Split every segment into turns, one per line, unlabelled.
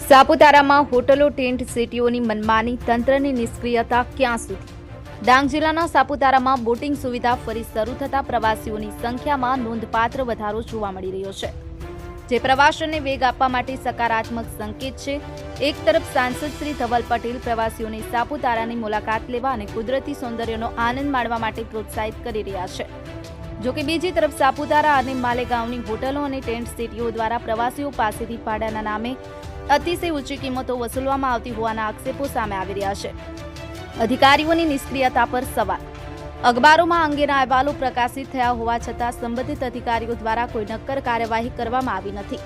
સાપુતારામાં હોટલો ટેન્ટ સિટીઓની મનમાની, તંત્રની નિષ્ક્રિયતા ક્યાં સુધી? ડાંગ જિલ્લાના સાપુતારામાં બોટિંગ સુવિધા ફરી શરૂ થતા પ્રવાસીઓની સંખ્યામાં નોંધપાત્ર વધારો જોવા મળી રહ્યો છે, જે પ્રવાસનને વેગ આપવા માટે સકારાત્મક સંકેત છે. એક તરફ સાંસદ શ્રી ધવલ પટેલ પ્રવાસીઓને સાપુતારાની મુલાકાત લેવા અને કુદરતી સૌંદર્યનો આનંદ માણવા માટે પ્રોત્સાહિત કરી રહ્યા છે. જોકે બીજી તરફ સાપુતારા અને માલેગાંવની હોટલો અને ટેન્ટ સિટીઓ દ્વારા પ્રવાસીઓ પાસેથી ભાડાના નામે અતિશય ઊંચી કિંમતો વસૂલવામાં આવતી હોવાના આક્ષેપો સામે આવી રહ્યા છે. અધિકારીઓની નિષ્ક્રિયતા પર સવાલ. અખબારોમાં અંગેના અહેવાલો પ્રકાશિત થયા હોવા છતાં સંબંધિત અધિકારીઓ દ્વારા કોઈ નક્કર કાર્યવાહી કરવામાં આવી નથી,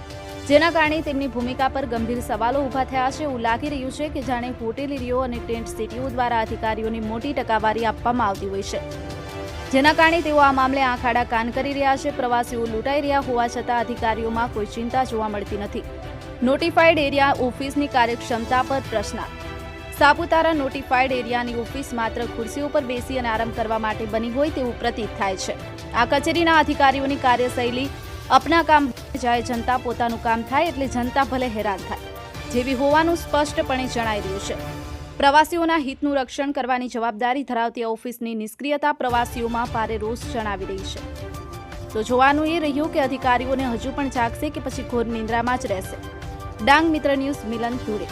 જેના કારણે તેમની ભૂમિકા પર ગંભીર સવાલો ઊભા થયા છે. એવું લાગી રહ્યું છે કે જાણે હોટેલરીઓ અને ટેન્ટ સિટીઓ દ્વારા અધિકારીઓને મોટી ટકાવારી આપવામાં આવતી હોય છે, જેના કારણે તેઓ આ મામલે આંખ આડા કાન કરી રહ્યા છે. પ્રવાસીઓ લૂંટાઈ રહ્યા હોવા છતાં અધિકારીઓમાં કોઈ ચિંતા જોવા મળતી નથી. નોટિફાઈડ એરિયા ઓફિસની કાર્યક્ષમતા પર પ્રશ્નાર્થ. સાપુતારા નોટિફાઈડ એરિયાની ઓફિસ માત્ર ખુરશીઓ પર બેસી અને આરામ કરવા માટે બની હોય તેવું પ્રતીત થાય છે. આ કચેરીના અધિકારીઓની કાર્યશૈલી અપના કામ જાય, જનતા પોતાનું કામ થાય એટલે જનતા ભલે હેરાન થાય જેવી હોવાનું સ્પષ્ટપણે જણાઈ રહ્યું છે. પ્રવાસીઓના હિતનું રક્ષણ કરવાની જવાબદારી ધરાવતી ઓફિસની નિષ્ક્રિયતા પ્રવાસીઓમાં ભારે રોષ જણાવી રહી છે. તો જોવાનું એ રહ્યું કે અધિકારીઓને હજુ પણ જાગશે કે પછી ઘોર નિંદ્રામાં જ રહેશે. ડાંગ મિત્ર ન્યૂઝ, મિલન ધુરે.